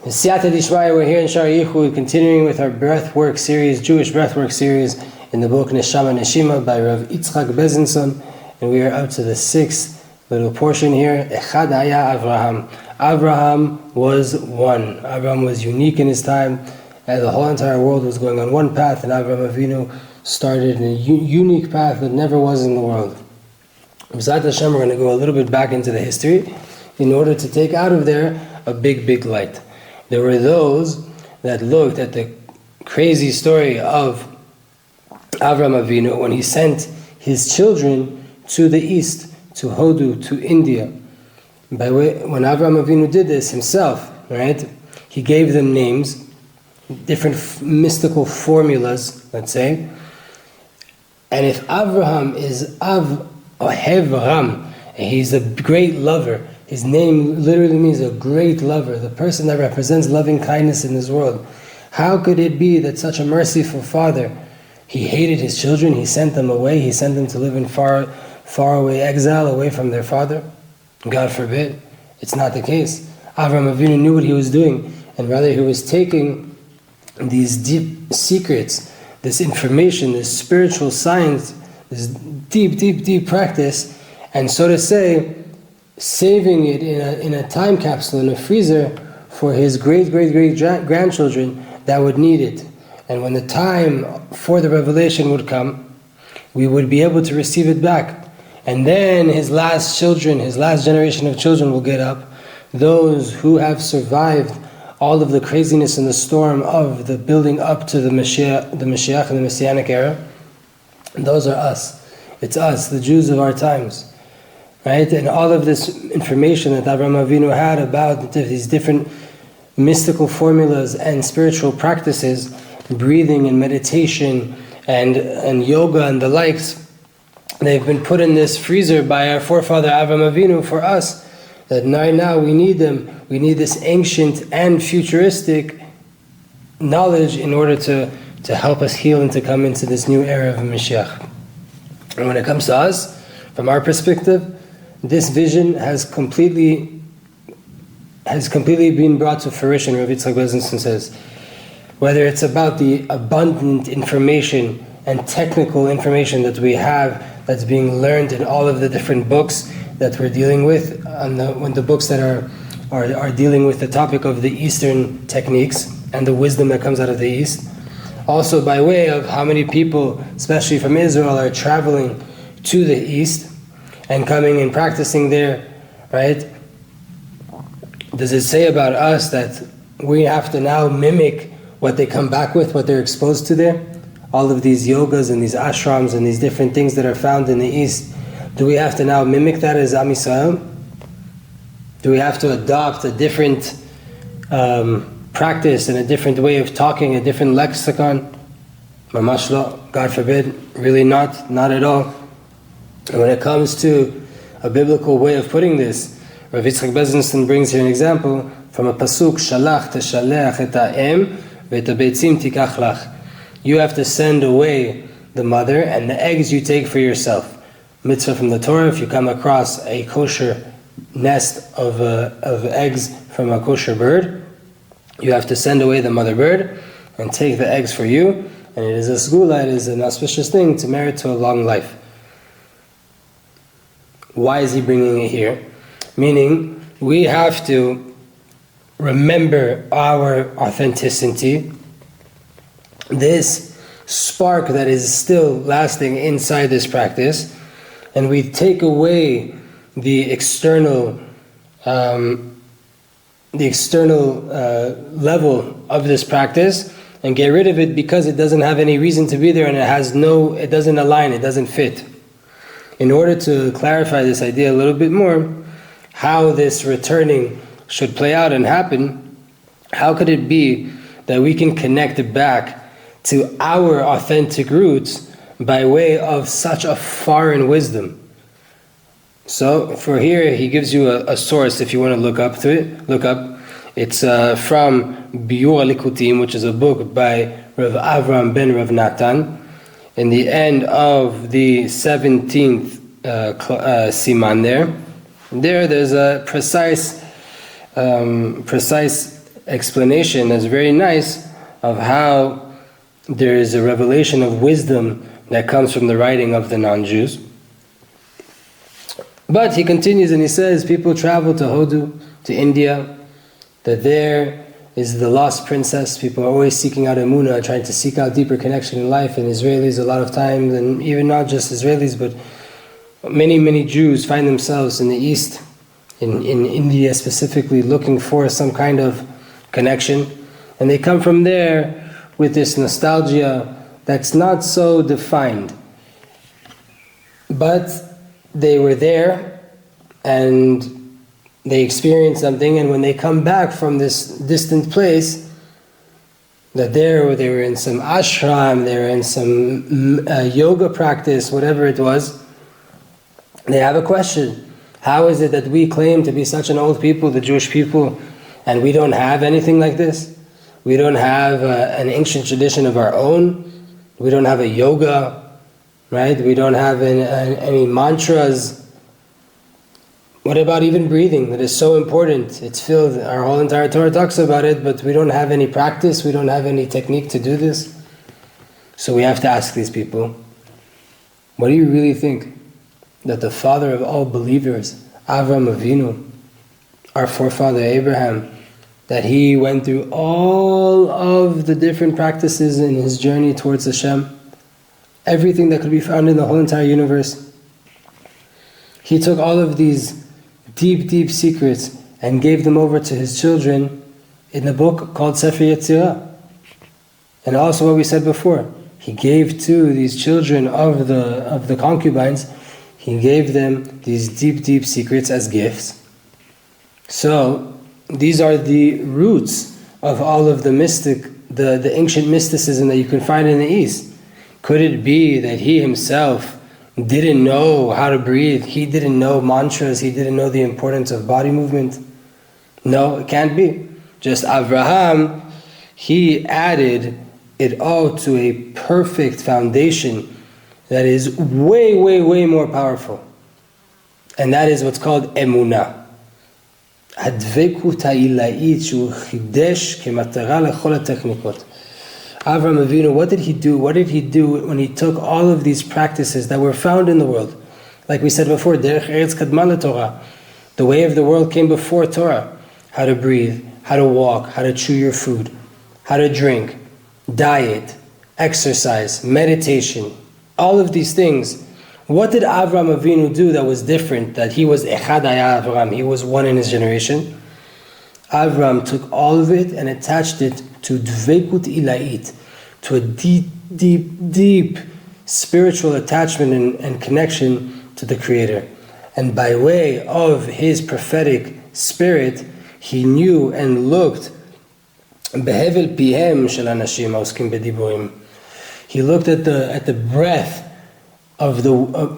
Siyata Dishmaya, we're here in Sha'ar HaYichud, continuing with our Breathwork series, Jewish Breathwork series, in the book Neshama Neshima by Rav Israel Itzchak Bezinson, and we are up to the sixth little portion here. Echad haya Avraham. Avraham was one. Avraham was unique in his time, and the whole entire world was going on one path, and Avraham Avinu started in a unique path that never was in the world. Avodat Hashem, we're going to go a little bit back into the history in order to take out of there a big light. There were those that looked at the crazy story of Avraham Avinu when he sent his children to the east, to Hodu, to India. When Avraham Avinu did this himself, right, he gave them names, different mystical formulas, let's say. And if Avraham is Av Ohev Ram, and he's a great lover, his name literally means a great lover, the person that represents loving kindness in this world. How could it be that such a merciful father, he hated his children, he sent them away, he sent them to live in far away exile, away from their father? God forbid. It's not the case. Avraham Avinu knew what he was doing, and rather he was taking these deep secrets, this information, this spiritual science, this deep practice, and so to say, saving it in a time capsule, in a freezer, for his great grandchildren that would need it. And when the time for the revelation would come, we would be able to receive it back. And then his last generation of children will get up, those who have survived all of the craziness and the storm of the building up to the Mashiach and the Messianic era. And those are us. It's us, the Jews of our times. Right? And all of this information that Avraham Avinu had about these different mystical formulas and spiritual practices, breathing and meditation and yoga and the likes, they've been put in this freezer by our forefather Avraham Avinu for us, that right now we need them. We need this ancient and futuristic knowledge in order to help us heal and to come into this new era of Mashiach. And when it comes to us, from our perspective, this vision has completely been brought to fruition. Rav Israel Itzchak Bezinson says, whether it's about the abundant information and technical information that we have, that's being learned in all of the different books that we're dealing with, when the books that are dealing with the topic of the Eastern techniques and the wisdom that comes out of the East. Also by way of how many people, especially from Israel, are traveling to the East and coming and practicing there, right? Does it say about us that we have to now mimic what they come back with, what they're exposed to there? All of these yogas and these ashrams and these different things that are found in the East, do we have to now mimic that as Am Yisrael? Do we have to adopt a different practice and a different way of talking, a different lexicon? Mamash lo, God forbid, really not at all. And when it comes to a biblical way of putting this, Rav Israel Bezinson brings here an example from a pasuk, Shalach teshalech et ha'em ve'et ha'beitzim tikach lach. You have to send away the mother, and the eggs you take for yourself. Mitzvah from the Torah, if you come across a kosher nest of eggs from a kosher bird, you have to send away the mother bird and take the eggs for you. And it is a segula, it is an auspicious thing to merit to a long life. Why is he bringing it here? Meaning, we have to remember our authenticity, this spark that is still lasting inside this practice, and we take away the external level of this practice and get rid of it because it doesn't have any reason to be there, and it doesn't align, it doesn't fit. In order to clarify this idea a little bit more, how this returning should play out and happen, how could it be that we can connect it back to our authentic roots by way of such a foreign wisdom? So for here, he gives you a source if you want to look up. It's from Biur Likutim, which is a book by Rav Avram ben Rav Natan. In the end of the 17th siman there's a precise explanation that's very nice of how there is a revelation of wisdom that comes from the writing of the non-Jews. But he continues and he says, people travel to Hodu, to India, that there is the lost princess. People are always seeking out Emunah, trying to seek out deeper connection in life. And Israelis, a lot of times, and even not just Israelis, but many Jews find themselves in the East, in India specifically, looking for some kind of connection. And they come from there with this nostalgia that's not so defined. But they were there and they experienced something, and when they come back from this distant place, that they were in some ashram, they were in some yoga practice, whatever it was, they have a question. How is it that we claim to be such an old people, the Jewish people, and we don't have anything like this? We don't have an ancient tradition of our own. We don't have a yoga, right? We don't have any mantras. What about even breathing? That is so important. It's filled, our whole entire Torah talks about it, but we don't have any practice, we don't have any technique to do this. So we have to ask these people, what do you really think that the father of all believers, Avraham Avinu, our forefather Abraham, that he went through all of the different practices in his journey towards Hashem, everything that could be found in the whole entire universe, he took all of these deep secrets and gave them over to his children in the book called Sefer Yetzirah. And also what we said before, he gave to these children of the concubines, he gave them these deep secrets as gifts. So these are the roots of all of the ancient mysticism that you can find in the East. Could it be that he himself didn't know how to breathe? He didn't know mantras. He didn't know the importance of body movement. No, it can't be. Just Avraham, he added it all to a perfect foundation that is way more powerful. And that is what's called emunah. Advekut ha'ilahit shu chidesh kematara lechol ha'technikot. Avraham Avinu, what did he do? What did he do when he took all of these practices that were found in the world? Like we said before, derech eretz kadma leTorah. The way of the world came before Torah. How to breathe, how to walk, how to chew your food, how to drink, diet, exercise, meditation, all of these things. What did Avraham Avinu do that was different? That he was echad haya Avraham, he was one in his generation. Avraham took all of it and attached it to dvekut ilahit, to a deep spiritual attachment and connection to the Creator. And by way of his prophetic spirit, he knew and looked behevel pihem shel anashim haoskim bediburim. He looked at the breath of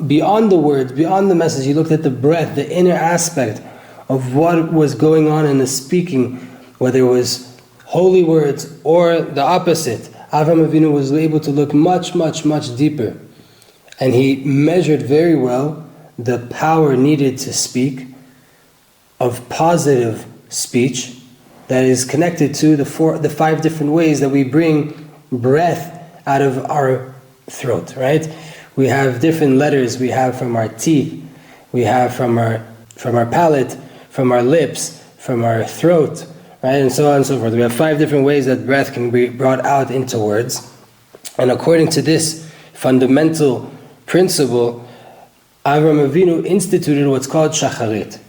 beyond the words, beyond the message. He looked at the breath, the inner aspect of what was going on in the speaking, whether it was holy words or the opposite. Avraham Avinu was able to look much deeper, and he measured very well the power needed to speak, of positive speech that is connected to the 5 different ways that we bring breath out of our throat, right? We have different letters. We have from our teeth, we have from our palate, from our lips, from our throat, right, and so on and so forth. We have 5 different ways that breath can be brought out into words. And according to this fundamental principle, Avraham Avinu instituted what's called shacharit.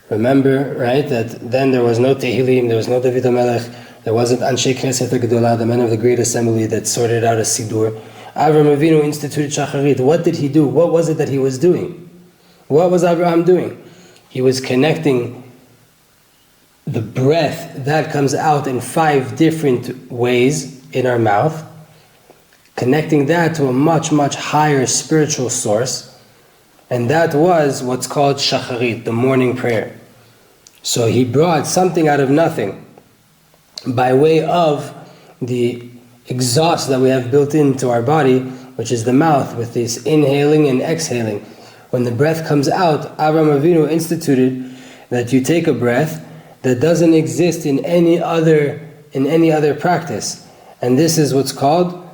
Remember, right, that then there was no Tehillim, there was no David HaMelech, there wasn't Anshe Knesset HaGedolah, the men of the great assembly that sorted out a Sidur. Avraham Avinu instituted shacharit. What did he do? What was it that he was doing? What was Abraham doing? He was connecting the breath that comes out in 5 different ways in our mouth, connecting that to a much higher spiritual source, and that was what's called shacharit, the morning prayer. So he brought something out of nothing by way of the exhaust that we have built into our body, which is the mouth, with this inhaling and exhaling. When the breath comes out, Avraham Avinu instituted that you take a breath that doesn't exist in any other practice. And this is what's called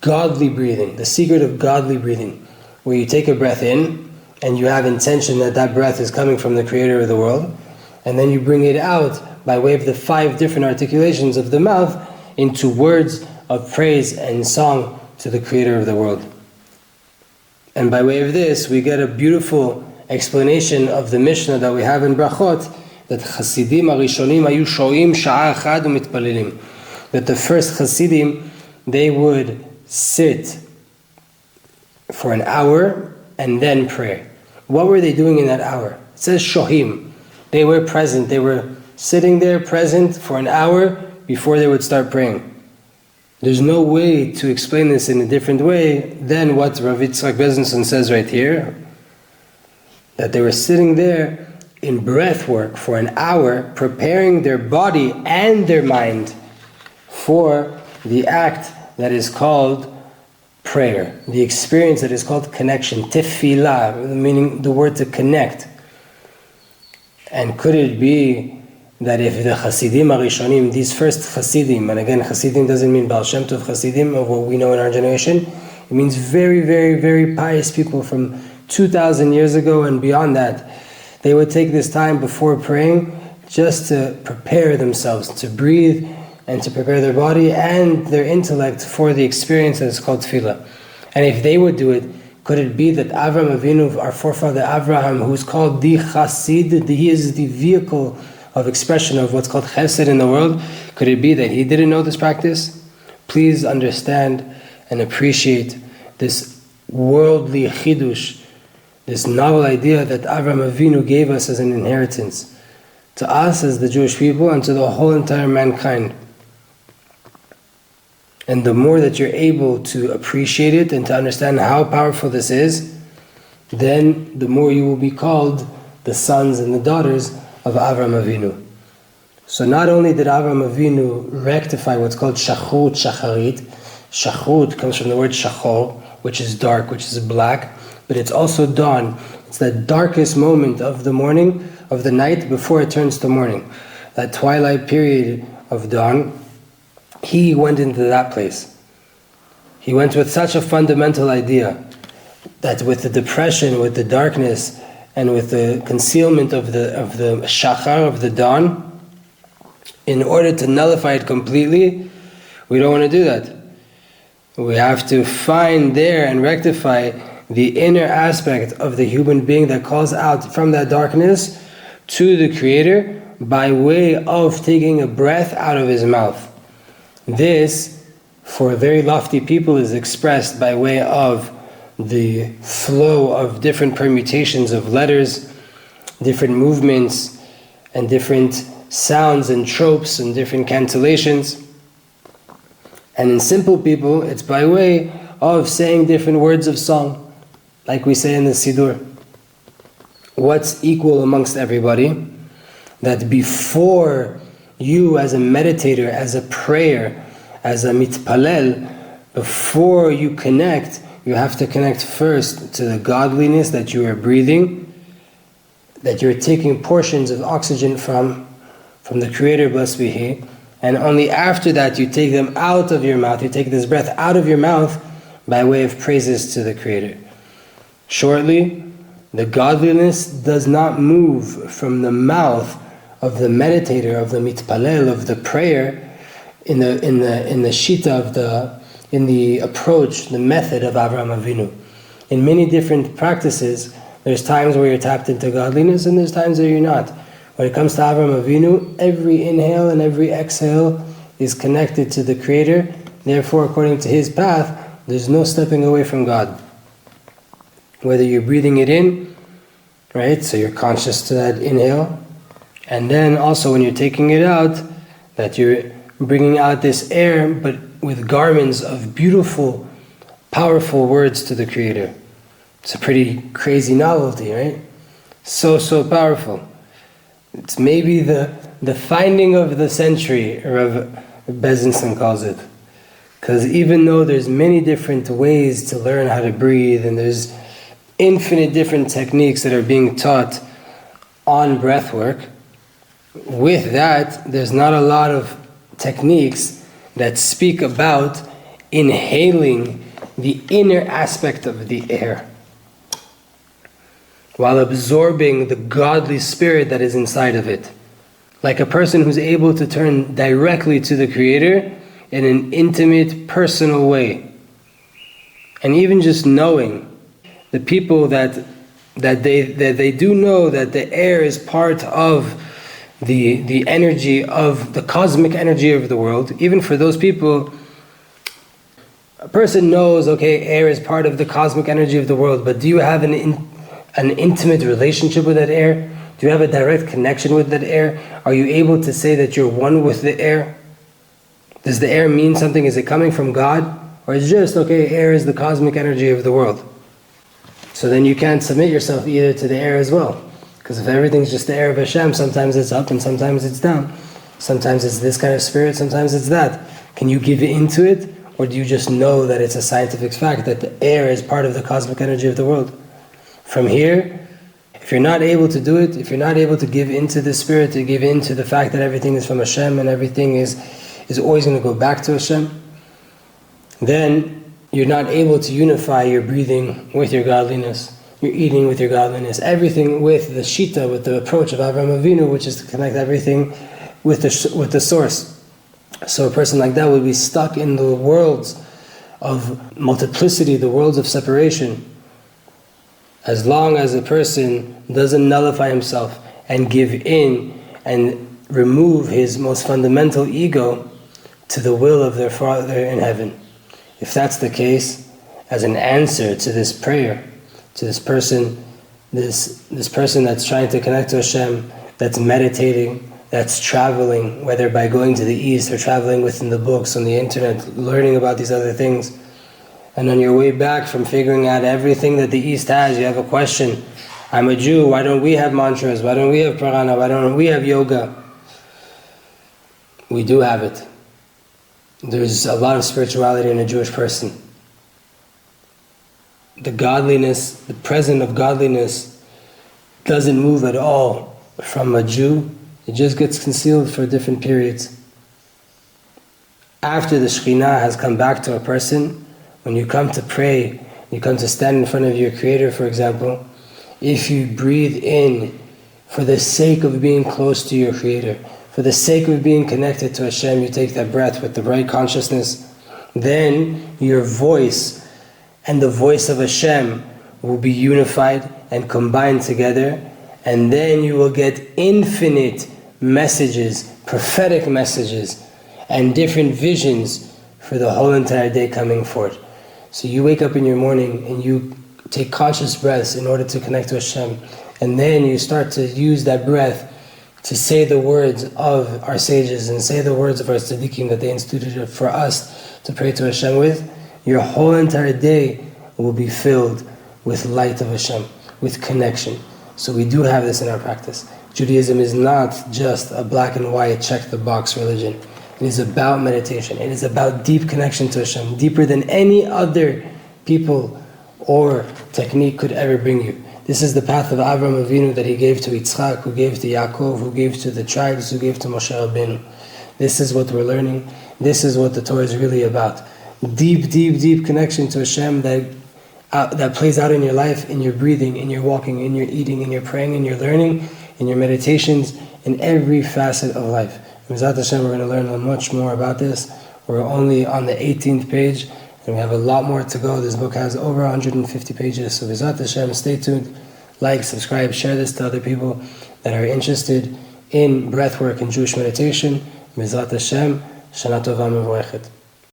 godly breathing, the secret of godly breathing, where you take a breath in and you have intention that that breath is coming from the creator of the world, and then you bring it out by way of the 5 different articulations of the mouth into words of praise and song to the creator of the world. And by way of this, we get a beautiful explanation of the Mishnah that we have in Brachot, that Chasidim Arishonim ayu shoim Sha'ar echad umitpalelim, that the first Chasidim, they would sit for an hour and then pray. What were they doing in that hour? It says shohim. They were present. They were sitting there present for an hour before they would start praying. There's no way to explain this in a different way than what Rav Israel Itzchak Bezinson says right here, that they were sitting there in breathwork for an hour, preparing their body and their mind for the act that is called prayer, the experience that is called connection, tefillah, meaning the word to connect. And could it be that if the Chasidim Arishonim, these first Chasidim, and again Chasidim doesn't mean Baal Shem Tov Chasidim of what we know in our generation, it means very, very, very pious people from 2,000 years ago and beyond that, they would take this time before praying just to prepare themselves, to breathe and to prepare their body and their intellect for the experience that is called tefillah. And if they would do it, could it be that Avram Avinu, our forefather Abraham, who's called the Chasid, he is the vehicle of expression of what's called chesed in the world, could it be that he didn't know this practice? Please understand and appreciate this worldly chidush, this novel idea that Avram Avinu gave us as an inheritance, to us as the Jewish people and to the whole entire mankind. And the more that you're able to appreciate it and to understand how powerful this is, then the more you will be called the sons and the daughters of Avram Avinu. So not only did Avram Avinu rectify what's called shachut, shacharit. Shachut comes from the word shachor, which is dark, which is black, but it's also dawn. It's that darkest moment of the morning, of the night before it turns to morning. That twilight period of dawn, he went into that place. He went with such a fundamental idea that with the depression, with the darkness, and with the concealment of the shachar, of the dawn, in order to nullify it completely, we don't want to do that. We have to find there and rectify the inner aspect of the human being that calls out from that darkness to the Creator by way of taking a breath out of his mouth. This, for very lofty people, is expressed by way of the flow of different permutations of letters, different movements, and different sounds and tropes and different cancellations. And in simple people, it's by way of saying different words of song, like we say in the Siddur. What's equal amongst everybody? That before you as a meditator, as a prayer, as a mitpalel, before you connect, you have to connect first to the godliness that you are breathing, that you're taking portions of oxygen from the Creator, blessed be He, and only after that you take them out of your mouth, you take this breath out of your mouth by way of praises to the Creator. Shortly, the godliness does not move from the mouth of the meditator, of the mitpalel, of the prayer, in the shita in the approach, the method of Avraham Avinu. In many different practices, there's times where you're tapped into godliness and there's times where you're not. When it comes to Avraham Avinu, every inhale and every exhale is connected to the Creator. Therefore, according to his path, there's no stepping away from God. Whether you're breathing it in, right, so you're conscious to that inhale, and then also when you're taking it out, that you're bringing out this air, but with garments of beautiful, powerful words to the Creator. It's a pretty crazy novelty, right? So powerful. It's maybe the finding of the century, Rav Bezinson calls it. Because even though there's many different ways to learn how to breathe, and there's infinite different techniques that are being taught on breathwork, with that, there's not a lot of techniques that speak about inhaling the inner aspect of the air while absorbing the godly spirit that is inside of it. Like a person who's able to turn directly to the Creator in an intimate, personal way. And even just knowing the people that they do know that the air is part of the energy of the cosmic energy of the world. Even for those people, a person knows, okay, air is part of the cosmic energy of the world, but do you have an intimate relationship with that air? Do you have a direct connection with that air? Are you able to say that you're one with the air? Does the air mean something? Is it coming from God? Or is it just, okay, air is the cosmic energy of the world? So then you can't submit yourself either to the air as well. Because if everything's just the air of Hashem, sometimes it's up and sometimes it's down. Sometimes it's this kind of spirit, sometimes it's that. Can you give into it? Or do you just know that it's a scientific fact that the air is part of the cosmic energy of the world? From here, if you're not able to do it, if you're not able to give into the spirit, to give into the fact that everything is from Hashem and everything is always going to go back to Hashem, then you're not able to unify your breathing with your godliness, your eating with your godliness, everything with the shita, with the approach of Avraham Avinu, which is to connect everything with the source. So a person like that would be stuck in the worlds of multiplicity, the worlds of separation, as long as a person doesn't nullify himself and give in and remove his most fundamental ego to the will of their Father in heaven. If that's the case, as an answer to this prayer, to this person that's trying to connect to Hashem, that's meditating, that's traveling, whether by going to the East or traveling within the books, on the internet, learning about these other things, and on your way back from figuring out everything that the East has, you have a question. I'm a Jew, why don't we have mantras? Why don't we have prana? Why don't we have yoga? We do have it. There's a lot of spirituality in a Jewish person. The godliness, the present of godliness, doesn't move at all from a Jew. It just gets concealed for different periods. After the Shekhinah has come back to a person, when you come to pray, you come to stand in front of your Creator, for example, if you breathe in for the sake of being close to your Creator, for the sake of being connected to Hashem, you take that breath with the right consciousness, then your voice and the voice of Hashem will be unified and combined together, and then you will get infinite messages, prophetic messages, and different visions for the whole entire day coming forth. So you wake up in your morning and you take conscious breaths in order to connect to Hashem, and then you start to use that breath to say the words of our sages and say the words of our tzaddikim that they instituted for us to pray to Hashem with. Your whole entire day will be filled with light of Hashem, with connection. So we do have this in our practice. Judaism is not just a black and white check-the-box religion. It is about meditation. It is about deep connection to Hashem, deeper than any other people or technique could ever bring you. This is the path of Avraham Avinu that he gave to Yitzchak, who gave to Yaakov, who gave to the tribes, who gave to Moshe Rabbeinu. This is what we're learning. This is what the Torah is really about. Deep, deep, deep connection to Hashem that plays out in your life, in your breathing, in your walking, in your eating, in your praying, in your learning, in your meditations, in every facet of life. Avodat Hashem, we're going to learn much more about this. We're only on the 18th page, and we have a lot more to go. This book has over 150 pages. So Avodat Hashem, stay tuned, like, subscribe, share this to other people that are interested in breathwork and Jewish meditation. Avodat Hashem, Shana Tova Mevorechet.